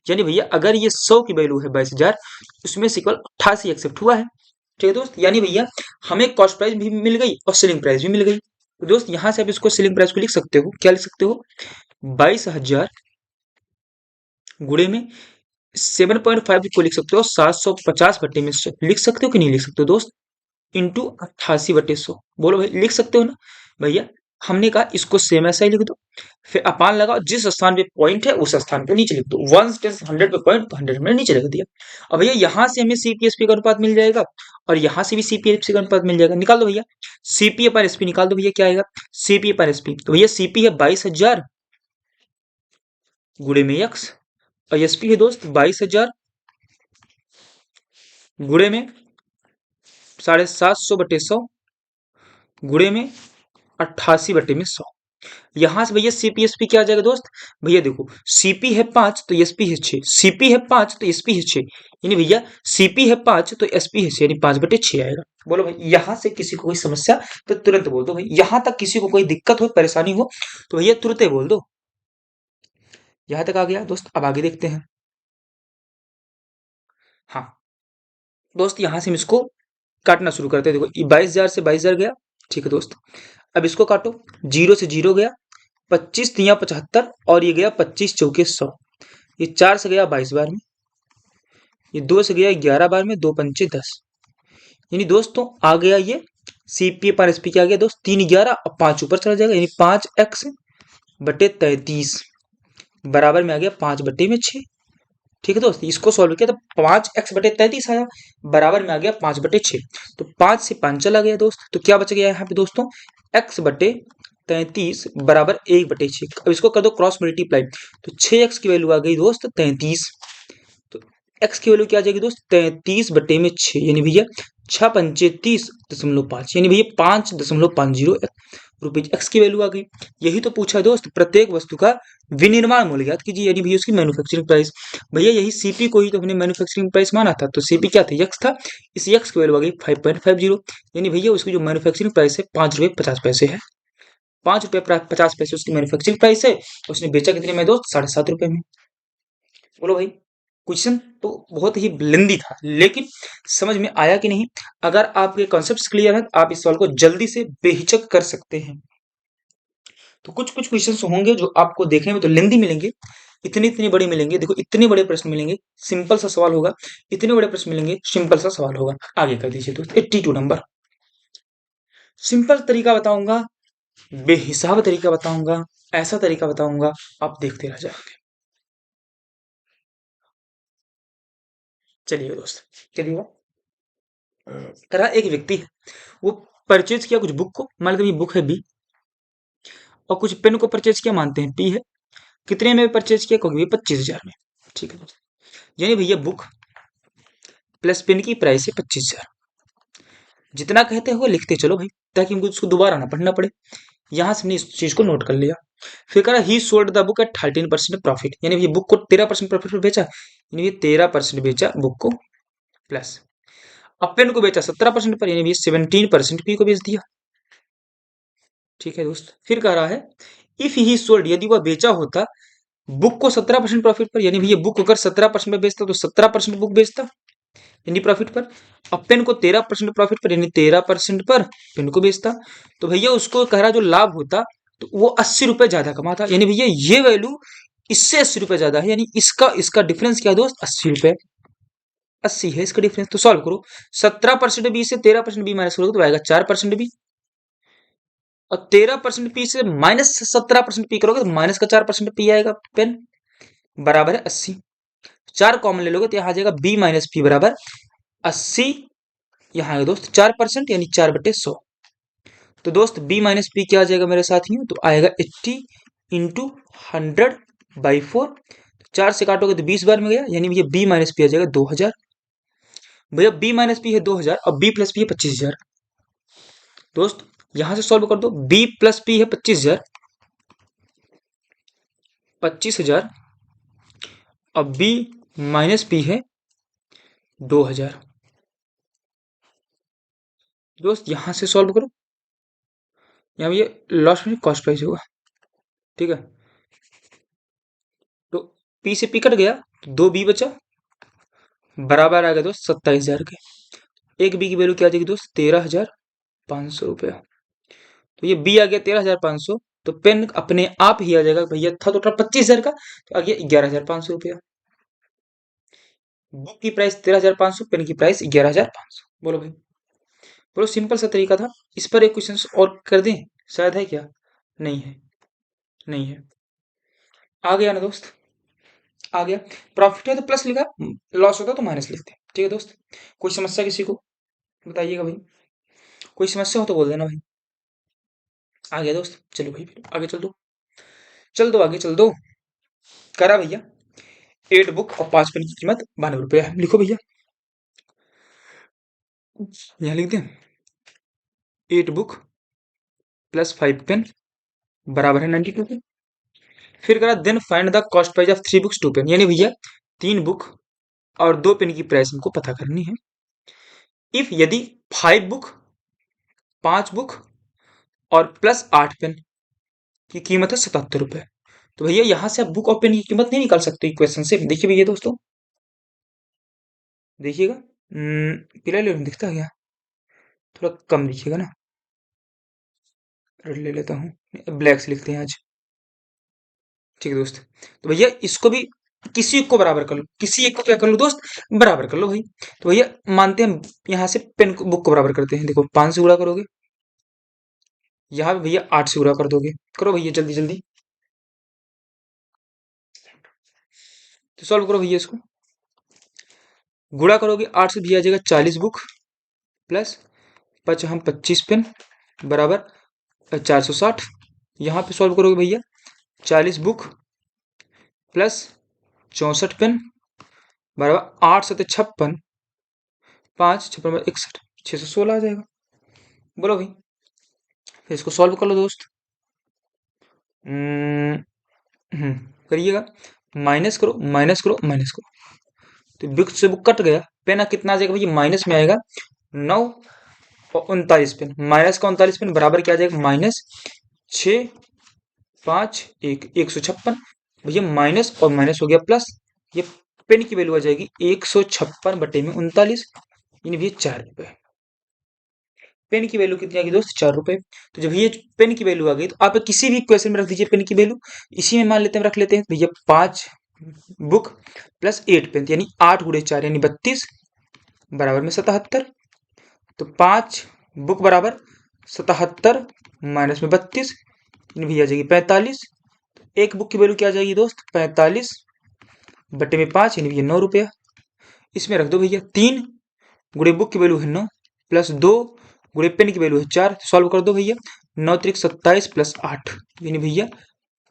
यानी भैया अगर ये 100 की वैल्यू है 22,000, उसमें से केवल 88 एक्सेप्ट हुआ है। ठीक है दोस्त, यानी भैया हमें कॉस्ट प्राइस भी मिल गई और सेलिंग प्राइस भी मिल गई। तो दोस्त यहां से आप इसको सेलिंग प्राइस को लिख सकते हो, क्या लिख सकते हो, 22,000 गुणे में 7.5 को लिख सकते हो 750 में से लिख सकते हो कि नहीं लिख सकते हो दोस्त, इंटू 88/100। बोलो भाई लिख सकते हो ना। भैया हमने कहा इसको सेम ऐसा ही लिख दो, फिर अपान लगाओ, जिस स्थान पे पॉइंट है उस स्थान पे नीचे लिख दो। 1/100 पे पॉइंट तो 100 में नीचे लिख दिया। अब भैया यहाँ से हमें सीपीएसपी का अनुपात मिल जाएगा, और यहाँ से भी सीपीएसपी का अनुपात मिल जाएगा। निकाल दो भैया, सीपी पर एसपी निकाल दो भैया, क्या आएगा, सीपी पर एसपी, तो भैया सीपी है 22,000 गुणे में एक्स, और एसपी है दोस्त 22,000 गुणे में 750/100 गुणे में 88/100। यहां से भैया सीपीएसपी क्या आ जाएगा दोस्त, भैया देखो सीपी है 5 तो एसपी है 6, सीपी है 5 तो एसपी है 6, यानी भैया सीपी है 5 तो एसपी है 6, यानी 5/6 आएगा। बोलो भाई यहां से किसी को कोई समस्या तो तुरंत बोल दो भाई, यहां तक किसी को कोई दिक्कत हो परेशानी हो तो भैया तुरंत ही बोल दो। यहां तक आ गया दोस्त, अब आगे देखते हैं। हाँ दोस्त, यहां से हम इसको काटना शुरू करते हैं। देखो 22,000 से 22,000 गया, ठीक है दोस्त, अब इसको काटो, 0 से 0 गया, 25 तिया 75, और ये गया 25 चौके 100, ये 4 से गया 22 बार में, ये 2 से गया 11 बार में, 2 पंचे 10, यानी दोस्तों आ गया ये सीपी पर एसपी क्या आ गया दोस्त, 3 11 और 5 ऊपर चला जाएगा, यानी 5x/33 बराबर में आ गया 5/6। ठीक है दोस्त, इसको सॉल्व किया तो 5x/33 आया, बराबर में आ गया 5/6। तो 5 से 5 चला गया दोस्त, तो क्या बच गया यहाँ पे दोस्तों, x/33 बराबर 1/6। अब इसको कर दो क्रॉस मल्टीप्लाई, तो 6x की वैल्यू आ गई दोस्त 33, तो x की वैल्यू क्या आ जाएगी दोस्त, 33/6, यानी भैया 6 पंचे 30.5, यानी भैया 5.50 रुपीज एक्स की वैल्यू आ गई। यही तो पूछा है दोस्त, प्रत्येक वस्तु का विनिर्माण मूल्य ज्ञात कीजिए, यानी भैया उसकी मैन्युफैक्चरिंग प्राइस। भैया यही सीपी को ही तो हमने मैन्युफैक्चरिंग प्राइस माना था, तो सीपी क्या था, यक्स था, इस यक्स की वैल्यू आ गई 5.50, यानी भैया उसकी जो मैन्युफैक्चरिंग प्राइस है ₹5.50 है। ₹5.50 उसकी मैन्युफैक्चरिंग प्राइस है, उसने बेचा कितने में दोस्त, ₹7.5 में। बोलो भाई, क्वेश्चन तो बहुत ही लेंदी था, लेकिन समझ में आया कि नहीं। अगर आपके कॉन्सेप्ट्स क्लियर है तो आप इस सवाल को जल्दी से बेहिचक कर सकते हैं। तो कुछ कुछ क्वेश्चंस होंगे जो आपको देखने में तो लेंदी मिलेंगे, इतने इतने बड़े मिलेंगे, देखो इतने बड़े प्रश्न मिलेंगे, सिंपल सा सवाल होगा, इतने बड़े प्रश्न मिलेंगे, सिंपल सा सवाल होगा। आगे कर दीजिए दोस्त, 82 नंबर। सिंपल तरीका बताऊंगा, बेहिसाब तरीका बताऊंगा, ऐसा तरीका बताऊंगा, आप देखते रह जाओगे। चलिए दोस्त, चलिए, तरह एक व्यक्ति है, वो परचेज किया कुछ बुक को, मान लो ये बुक है बी, और कुछ पेन को परचेज किया मानते हैं पी है, कितने में परचेज किया, क्योंकि 25,000 में। ठीक है दोस्त, यानी भैया बुक प्लस पेन की प्राइस है 25,000, जितना कहते हो लिखते चलो भाई, ताकि हमको उसको दोबारा ना पढ़ना पड़े। यहां से हमने इस चीज को नोट कर लिया। फिर कह रहा he sold the book at 13% profit, यानी ये बुक को 13% प्रॉफिट पर बेचा, यानी ये 13% बेचा बुक को, प्लस अब पेन को बेचा 17% पर, यानी 17% पी को बेच दिया। ठीक है दोस्त, फिर कह रहा है इफ ही सोल्ड, यदि वह बेचा होता बुक को 17% प्रॉफिट पर, यानी भैया बुक अगर 17% में बेचता तो 17% बुक बेचता यानी प्रॉफिट पर। अब पेन को 13% प्रॉफिट पर, यानी 13% पर पेन को बेचता, तो भैया उसको कह रहा जो लाभ होता तो वो 80 रुपए ज्यादा कमाता, यानी भैया ये वैल्यू इससे 80 रुपए ज्यादा है, यानी इसका इसका डिफरेंस क्या है दोस्त, 80 रुपए। 80 है इसका डिफरेंस, तो सॉल्व करो। 17% बी से 13% बी माइनस करोगे तो आएगा 4% बी, और 13% पी से माइनस 17% पी करोगे तो माइनस का 4% पी आएगा पेन, बराबर है 80। 4 कॉमन ले लोगे तो यहाँ आ जाएगा बी माइनस पी बराबर 80। यहाँ आएगा दोस्त 4%, यानी 4/100। तो दोस्त बी माइनस पी क्या आ जाएगा मेरे साथियों, तो आएगा 80 इंटू 100/4। 4 से काटोगे तो 20 बार में गया, यानी भैया बी माइनस पी आ जाएगा 2000। भैया बी माइनस पी है 2000 और बी प्लस पी है 25,000। दोस्त यहां से सॉल्व कर दो, बी प्लस पी है 25,000, 25,000, और बी माइनस पी है 2000। दोस्त यहां से सॉल्व करो, यहाँ ये लास्ट में कॉस्ट प्राइस होगा। ठीक है, तो पी से पी कट गया तो 2 बी बचा, बराबर आ गया दोस्त 27,000 के। एक बी की वैल्यू क्या आ जाएगी दोस्त, 13,500 रुपया। तो ये बी आ गया 13,500, तो पेन अपने आप ही आ जाएगा, भैया था टोटल 25,000 का, तो आ गया 11,500 रुपया। बुक की प्राइस 13,500, पेन की प्राइस 11,500। बोलो भाई, बोलो, सिंपल सा तरीका था। इस पर एक क्वेश्चन और कर दें, शायद है क्या, नहीं है, नहीं है। आ गया ना दोस्त, आ गया। प्रॉफिट है तो प्लस लिखा, लॉस होता तो माइनस लिखते। ठीक है दोस्त, कोई समस्या किसी को बताइएगा भाई, कोई समस्या हो तो बोल देना भाई। आ गया दोस्त, चलो भाई फिर आगे चल दो, चल दो आगे चल दो। करा भैया, 8 बुक और 5 पेन की कीमत 92 रुपया है, लिखो भैया, यहाँ लिख दें 8 बुक प्लस 5 पेन बराबर है 92 पेन। फिर करा then find the cost price of 3 books 2 pen, यानी भैया 3 बुक और 2 पेन की प्राइस हमको पता करनी है। इफ यदि 5 बुक, 5 बुक और प्लस 8 पेन की कीमत है 77 रुपए, तो भैया यहां से आप बुक और पेन की कीमत नहीं निकाल सकते इक्वेशन से। देखिए भैया दोस्तों, देखिएगा, पीला ले दिखता है क्या, थोड़ा कम लिखिएगा ना, रेड ले लेता हूँ, ब्लैक से लिखते हैं आज। ठीक है दोस्त, तो भैया इसको भी किसी एक को बराबर कर लो, किसी एक को क्या कर लो दोस्त, बराबर कर लो भाई। तो भैया मानते हैं यहाँ से पेन को बुक को बराबर करते हैं, देखो 5 से गुणा करोगे, यहाँ पे भैया 8 से गुणा कर दोगे, करो भैया जल्दी जल्दी, तो सॉल्व करो भैया इसको। गुणा करोगे 8 से, भैया आ जाएगा 40 बुक प्लस 25 पेन बराबर 460। यहाँ पे सॉल्व करोगे भैया 40 बुक प्लस 64 पेन बराबर 8×7 = 56, 5×6 = 61, 616 आ जाएगा। बोलो भाई, फिर इसको सॉल्व कर लो दोस्त। हम्म, करिएगा, माइनस करो माइनस करो माइनस करो, तो बुक से बुक कट गया, पेन कितना आ जाएगा भैया, माइनस में आएगा 9 और 39 पेन, माइनस का 39 पेन बराबर क्या आ जाएगा, माइनस 6, 5, 1, 156। भैया माइनस और माइनस हो गया प्लस, ये पेन की वैल्यू आ जाएगी 156/39, यानी भैया 4 रुपए। पेन की वैल्यू कितनी आ गई दोस्त, 4 रुपए। तो जब ये पेन की वैल्यू आ गई तो आप किसी भी क्वेश्चन में रख दीजिए पेन की वैल्यू। इसी में मान लेते हैं, रख लेते हैं भैया 5 बुक प्लस 8 पेन, यानी 8×4 यानी 32 बराबर में 77। तो 5 बुक बराबर 77 माइनस में 32, यानी भैया आ जाएगी 45। एक बुक की वैल्यू क्या आ जाएगी दोस्त, 45/5, यानी भैया 9 रुपया। इसमें रख दो भैया 3 गुणे बुक की वैल्यू है 9 प्लस 2 गुणे पेन की वैल्यू है 4, सॉल्व कर दो भैया, 9×3 = 27 प्लस 8, यानी भैया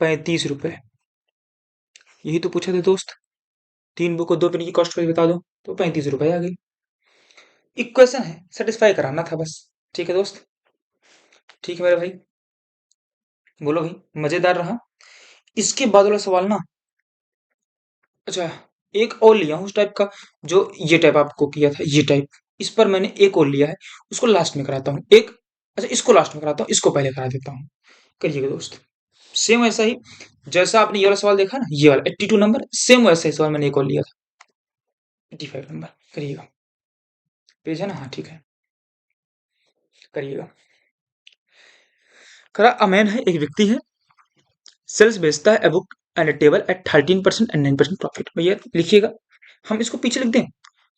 35 रुपए। यही तो पूछा था दोस्त, 3 बुक और 2 पेन की कॉस्ट प्राइस बता दो, तो 35 रुपए आ गई। इक्वेशन है, सेटिस्फाई कराना था बस। ठीक है दोस्त, ठीक है मेरे भाई, बोलो भाई, मजेदार रहा। इसके बाद वाला सवाल ना, अच्छा एक और लिया हूँ उस टाइप का, जो ये टाइप आपको किया था, ये टाइप, इस पर मैंने एक और लिया है, उसको लास्ट में कराता हूँ एक। अच्छा, इसको लास्ट में कराता हूँ, इसको पहले करा देता हूँ। करिएगा दोस्त, सेम ऐसा ही जैसा आपने ये वाला सवाल देखा ना, ये वाला 82 नंबर, सेम वैसा ही सवाल मैंने एक और लिया था, 85 नंबर। करिएगा, पेज है ना, हाँ ठीक है, करिएगा। करा, अमैन है, एक व्यक्ति है, सेल्स बेचता है a book and a table at 13% and 9% profit. भैया लिखिएगा, हम इसको पीछे लिख दें,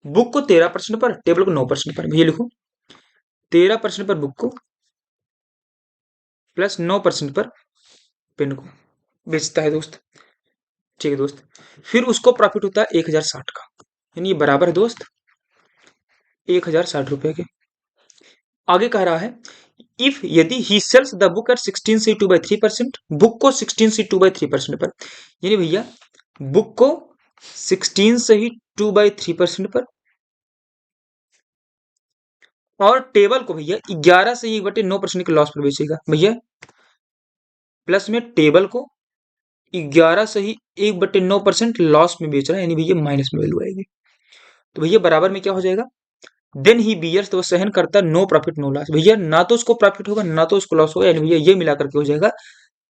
बुक को 13% पर, टेबल को 9% पर। भैया लिखो 13% पर बुक को प्लस 9% पर पेन को बेचता है दोस्त। ठीक है दोस्त, फिर उसको प्रॉफिट होता है 1060 का, यानी ये बराबर है दोस्त 1060 रुपए के। आगे कह रहा है, इफ यदि ही सेल्स द बुक एट 16 से 2/3%, बुक को 16 से 2/3% पर, यानी भैया बुक को 16 से ही 2/3% पर, और टेबल को भैया 11 से ही 1/9% के लॉस पर बेचेगा। भैया प्लस में टेबल को 11 से ही 1/9% लॉस में बेच रहा है, यानी भैया माइनस में वैल्यू आएगी। तो भैया बराबर में क्या हो जाएगा, देन ही बियर्स, तो वो सहन करता नो प्रॉफिट नो लॉस। भैया ना तो उसको प्रॉफिट होगा ना तो उसको लॉस होगा, यानी भैया ये मिला करके हो जाएगा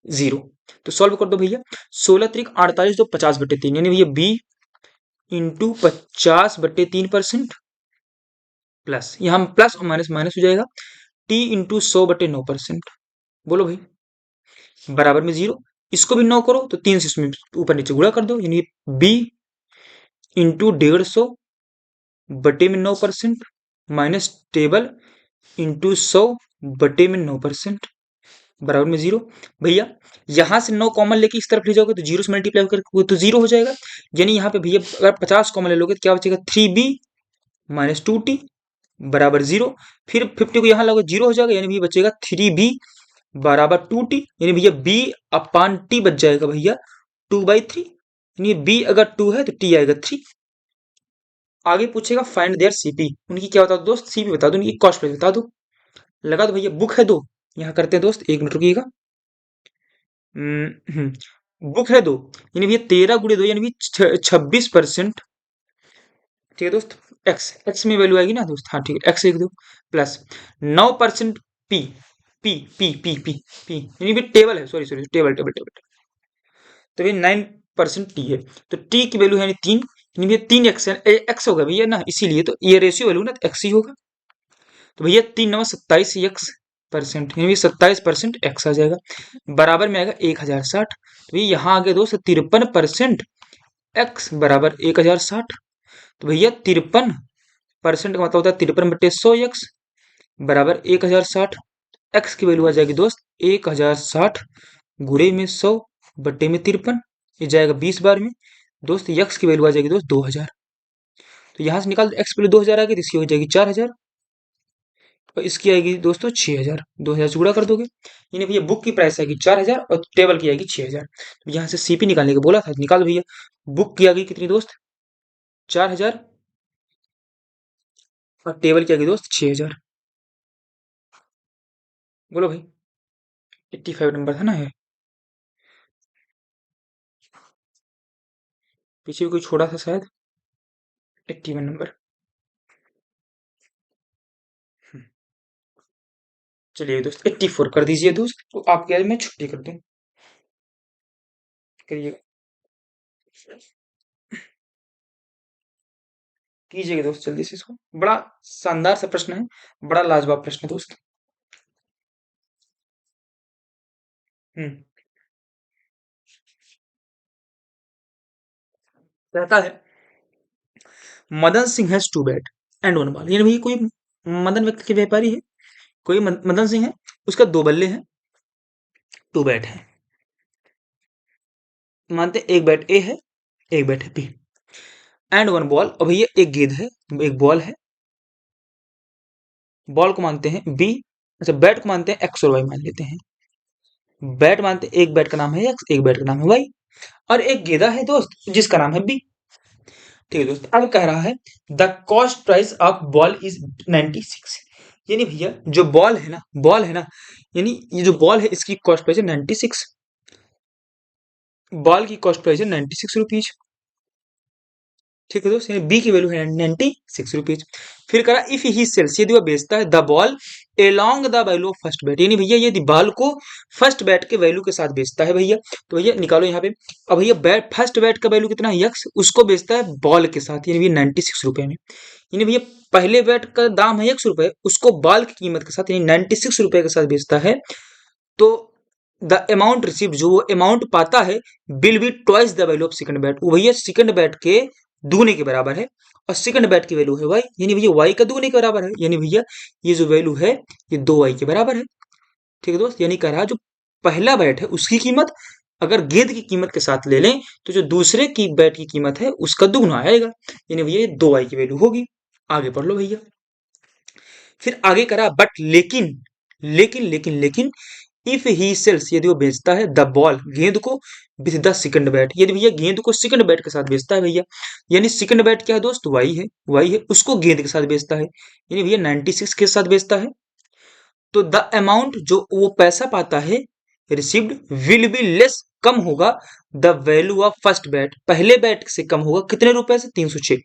0। तो सॉल्व कर दो भैया, 16×3 = 48, तो 50/3, यानी भैया बी इंटू 50/3%, प्लस यहाँ प्लस और माइनस माइनस हो जाएगा, टी इंटू 100/9%। बोलो भाई, बराबर में 0। इसको भी 9 करो तो 3 से इसमें ऊपर नीचे गुणा कर दो, यानी B into 150/9% minus table into 100/9% बराबर में 0। भैया यहां से 9 कॉमन लेके इस तरफ ले जाओगे तो 0 से मल्टीप्लाई करके तो 0 हो जाएगा, यानी यहाँ पे भैया अगर 50 कॉमन ले लोगे तो क्या बचेगा, 3b माइनस 2t बराबर 0। फिर 50 को यहाँ लोगे 0 हो जाएगा, यानी भैया बचेगा 3b बराबर 2t, यानी भैया b अपान t बच जाएगा भैया 2/3, यानी b अगर 2 है तो t आएगा 3। आगे पूछेगा फाइंड देयर सीपी, उनकी क्या बता दो दोस्त, सीपी बता दो, उनकी कॉस्ट प्राइस बता दो। लगा दो भैया, बुक है 2, यहाँ करते हैं दोस्त, 1 मिनट रुकिएगा। बुक है 2, यानी भैया 13 × 2 यानी भैया 26%। ठीक है दोस्त, एक्स एक्स में वैल्यू आएगी ना दोस्त, हाँ ठीक है, एक्स लिख दो, प्लस 9% पी, पी यानी भी टेबल है, sorry sorry, table table table, तो ये 9% टी है, तो टी की वैल्यू है यानी 3, यानी भैया 3x है, एक्स होगा भैया ना, इसीलिए तो ये रेशियो वैल्यू ना, तो एक्स ही होगा। तो भैया 3×9 = 27x%, यानी 27% एक्स आ जाएगा, बराबर में आएगा 1060। तो भैया यहाँ आ गया दोस्त 53% एक्स बराबर 1060। तो भैया 53% का मतलब होता है 53/100 एक्स बराबर 1060। एक्स की वैल्यू आ जाएगी दोस्त 1060 गुणे में 100/53, ये जाएगा 20 बार में दोस्त। एक्स की वैल्यू आ जाएगी दोस्त 2000, तो यहाँ से निकाल दो, एक्स की वैल्यू 2000 आ गई तो इसकी हो जाएगी 4000, और इसकी आएगी दोस्तों 6000, 2000 से गुणा कर दोगे, यानी भैया बुक की प्राइस आएगी 4000 और टेबल की आएगी 6000। तो यहाँ से सीपी निकालने को बोला था, निकाल दो भैया। बुक की आ गई कितनी दोस्त, 4000, और टेबल की आ गई दोस्त 6000। बोलो भाई, 85 नंबर था ना ये, पीछे भी कोई छोड़ा था शायद, 81 नंबर। हम्म, चलिए दोस्त 84 कर दीजिए दोस्त, तो आपके आज मैं छुट्टी कर दूं, करिएगा, कीजिएगा दोस्त जल्दी से इसको, बड़ा शानदार सा प्रश्न है, बड़ा लाजवाब प्रश्न है दोस्त। हम्म, कहता है, Madan Singh has to bat and one ball, यानी भैया कोई मदन व्यक्ति के व्यापारी है, कोई मदन सिंह है, उसका 2 बल्ले हैं, 2 बैट है, मानते हैं एक बैट ए है, एक बैट है बी, एंड वन बॉल, और भैया एक गेंद है, एक बॉल है, बॉल को मानते हैं बी, अच्छा बैट को मानते हैं एक्स और वाई मान लेते हैं, बैट मानते हैं, एक बैट का नाम है एक्स, एक बैट का नाम है वाई, और एक गेंदा है दोस्त जिसका नाम है बी। ठीक है दोस्त, अब कह रहा है the cost price of ball is 96, यानी भैया जो बॉल है ना, बॉल है ना, यानी ये जो बॉल है इसकी कॉस्ट प्राइस है 96, बॉल की कॉस्ट प्राइस है 96 रुपीज। ठीक है दोस्त, यानी बी की वैल्यू है 96 रुपीज। फिर करा इफ ही सेल्स, यदि वह बेचता है the ball along the value of first bat, यानी भैया यदि बॉल को फर्स्ट बैट के वैल्यू के साथ बेचता है भैया, तो भैया निकालो यहाँ पे। अब भैया बैट फर्स्ट बैट का वैल्यू कितना है यक्स, उसको बेचता है बॉल के साथ, यानी भैया 96 रुपए में। यानी भैया पहले बैट का दाम है यक्स रुपए, उसको बॉल की कीमत के साथ यानी 96 रुपए के साथ बेचता है। तो द अमाउंट रिसीव, जो वो अमाउंट पाता है, will be twice the value of second bat, वो भैया सेकंड बैट के दुगने के बराबर है। और सेकंड बैट की वैल्यू है वाई, यानी भैया वाई का दुगने के बराबर है, यानी भैया ये जो वैल्यू है ये 2 वाई के बराबर है। ठीक है दोस्त, यानी कह रहा जो पहला बैट है उसकी कीमत अगर गेंद की कीमत के साथ ले लें तो जो दूसरे की बैट की कीमत है उसका दुगना आएगा, यानी भैया ये 2 वाई की वैल्यू होगी। आगे पढ़ लो भैया। फिर आगे करा बट लेकिन, लेकिन इफ ही सेल्स, यदि वो बेचता है द बॉल गेंद को विथ द सेकंड बैट, यदि भैया गेंद को सेकंड बैट के साथ बेचता है भैया, यानी सेकंड बैट क्या है दोस्त, वाई है, उसको गेंद के साथ बेचता है, यानी भैया 96 के साथ बेचता है। तो द अमाउंट, जो वो पैसा पाता है रिसीव्ड, विल बी लेस, कम होगा the value of first bat, पहले बैट से कम होगा, कितने रुपए से, 306,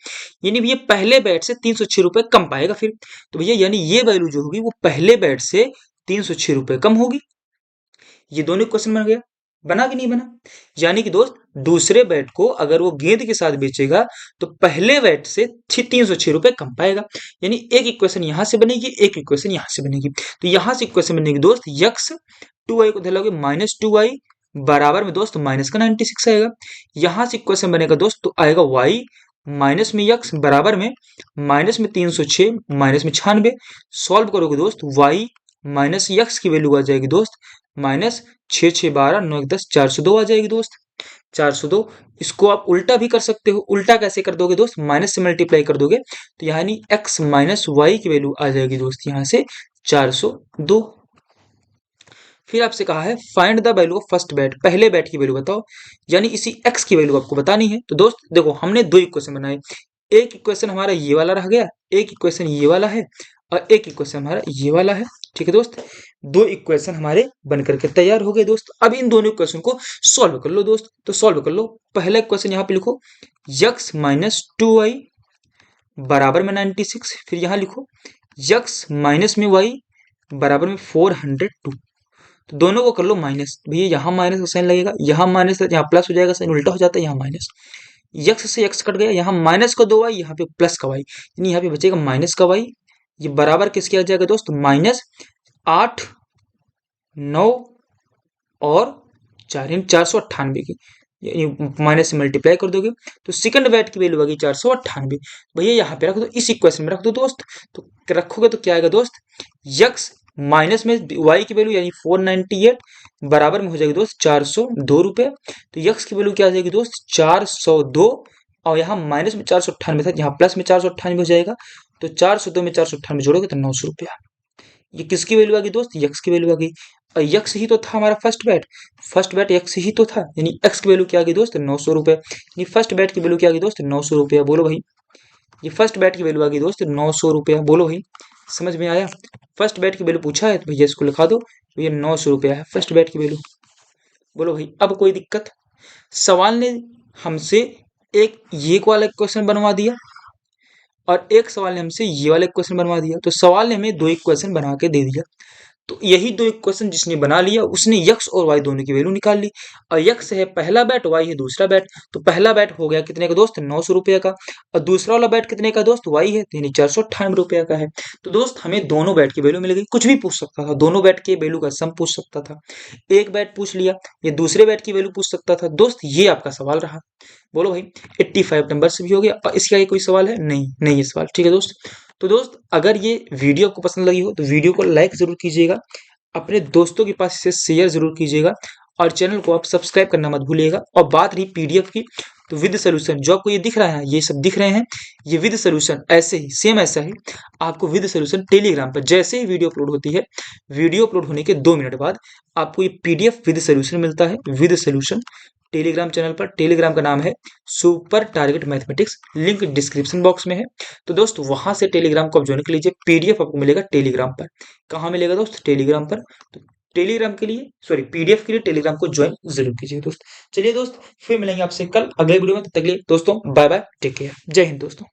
यानी भैया पहले बैट से 306 रुपए कम पाएगा फिर। तो भैया यानी ये वैल्यू जो होगी वो पहले बैट से 306 रुपए कम होगी। ये दोनों क्वेश्चन बन गया, बना कि नहीं बना। यानी कि दोस्त दूसरे बैट को अगर वो गेंद के साथ बेचेगा तो पहले बैट से 306 रुपए कम पाएगा, यानी एक इक्वेशन यहां से बनेगी, एक इक्वेशन यहां से बनेगी। तो यहां से इक्वेशन बनेगी दोस्त यक्स 2 वाई को धलोगे -2 वाई बराबर में दोस्त माइनस का 96 आएगा। यहां से इक्वेशन बनेगा दोस्त तो आएगा वाई माइनस में यक्स बराबर में माइनस में 306 माइनस में 96। सॉल्व करोगे दोस्त वाई माइनस यक्स की वैल्यू आ जाएगी दोस्त माइनस 6 6 12 9 1 10 402 आ जाएगी दोस्त 402। इसको आप उल्टा भी कर सकते हो, उल्टा कैसे कर दोगे दोस्त, माइनस से मल्टीप्लाई कर दोगे तो यानी x माइनस वाई की वैल्यू आ जाएगी दोस्त यहाँ से 402। फिर आपसे कहा है find the value of first bat, पहले बैट की वैल्यू बताओ, यानी इसी x की वैल्यू आपको बतानी है। तो दोस्त देखो हमने दो इक्वेशन बनाए, एक इक्वेशन हमारा ये वाला रह गया, एक इक्वेशन ये वाला है और एक इक्वेशन हमारा ये वाला है। ठीक है दोस्त, दो इक्वेशन हमारे बन करके तैयार हो गए दोस्त। अब इन दोनों इक्वेशन को सॉल्व कर लो दोस्त। तो सॉल्व कर लो, पहला इक्वेशन यहाँ पे लिखो यक्स माइनस 2 वाई बराबर में 96, फिर यहाँ लिखो यक्स माइनस में वाई बराबर में 402। तो दोनों को कर लो माइनस, भैया यहाँ माइनस का साइन लगेगा, यहाँ माइनस यहाँ प्लस हो जाएगा, साइन उल्टा हो जाता है, यहाँ माइनस, यक्स से यक्स कट गया, यहाँ माइनस का 2 वाई, यहाँ पे प्लस का वाई, यानी यहाँ पे बचेगा माइनस का वाई। ये बराबर किसके आ जाएगा दोस्त, माइनस 8 9 और 4 यानी 498 की, माइनस से मल्टीप्लाई कर दोगे तो सेकंड बैट की वैल्यू आ गई 498। भैया यहाँ पे रख दो, इस इक्वेशन में रख दो दोस्त। तो रखोगे तो क्या आएगा दोस्त, यक्स माइनस में वाई की वैल्यू यानी 498 बराबर में हो जाएगी दोस्त 402 रुपए। तो यक्स की वैल्यू क्या आ जाएगी दोस्त 402, और यहाँ माइनस में 498 था, यहाँ प्लस में 498 हो जाएगा। तो 402 में 498 जोड़ोगे तो 900 रुपया। ये किसकी वैल्यू आ गई दोस्त, यक्स की वैल्यू आ गई। और यक्स ही तो था हमारा फर्स्ट बैट यक्स ही तो था, यानी एक्स की वैल्यू क्या आ गई दोस्त 900 रुपए, यानी फर्स्ट बैट की वैल्यू क्या आ गई दोस्त 900 रुपया। बोलो भाई, ये फर्स्ट बैट की वैल्यू आ गई दोस्त 900 रुपया। बोलो भाई, समझ में आया। फर्स्ट बैट की वैल्यू पूछा है तो भैया इसको लिखा दो, भैया 900 रुपया है फर्स्ट बैट की वैल्यू। बोलो भाई, अब कोई दिक्कत। सवाल ने हमसे एक ये वाला क्वेश्चन बनवा दिया और एक सवाल ने हमसे ये वाला इक्वेशन बनवा दिया। तो सवाल ने हमें दो इक्वेशन बना के दे दिया, तो यही दो इक्वेशन जिसने बना लिया उसने यक्स और वाई दोनों की वैल्यू निकाल ली। और यक्स है पहला बैट, वाई है दूसरा बैट। तो पहला बैट हो गया कितने का दोस्त 900 रुपये का, और दूसरा वाला बैट कितने का दोस्त वाई है यानी 498 रुपये का है। तो दोस्त हमें दोनों बैट की वैल्यू मिल गई। कुछ भी पूछ सकता था, दोनों बैट के वैल्यू का सम पूछ सकता था, एक बैट पूछ लिया, ये दूसरे बैट की वैल्यू पूछ सकता था। दोस्त ये आपका सवाल रहा। बोलो भाई, 85 नंबर से भी हो गया। और इसके आगे कोई सवाल है, नहीं नहीं है सवाल। ठीक है दोस्त, तो दोस्त अगर ये वीडियो आपको पसंद लगी हो तो वीडियो को लाइक जरूर कीजिएगा, अपने दोस्तों के पास इसे शेयर जरूर कीजिएगा, और चैनल को आप सब्सक्राइब करना मत भूलिएगा। और बात रही पीडीएफ की, तो विद सोल्यूशन जो आपको ये दिख रहा है, ये सब दिख रहे हैं, ये विद सोल्यूशन ऐसे ही सेम ऐसा ही आपको विद सोल्यूशन टेलीग्राम पर जैसे ही वीडियो अपलोड होती है, वीडियो अपलोड होने के 2 मिनट बाद आपको ये पीडीएफ विद सोल्यूशन मिलता है। विद सोल्यूशन टेलीग्राम चैनल पर, टेलीग्राम का नाम है super target mathematics, link description box में है। तो दोस्त वहां से टेलीग्राम को आप ज्वाइन कर लीजिए, पीडीएफ आपको मिलेगा टेलीग्राम पर। कहाँ मिलेगा दोस्त, टेलीग्राम पर। तो टेलीग्राम के लिए, सॉरी पीडीएफ के लिए टेलीग्राम को ज्वाइन जरूर कीजिए दोस्त। चलिए दोस्त, फिर मिलेंगे आपसे कल अगले वीडियो में, तब तक के लिए दोस्तों बाय बाय, टेक केयर, जय हिंद दोस्तों।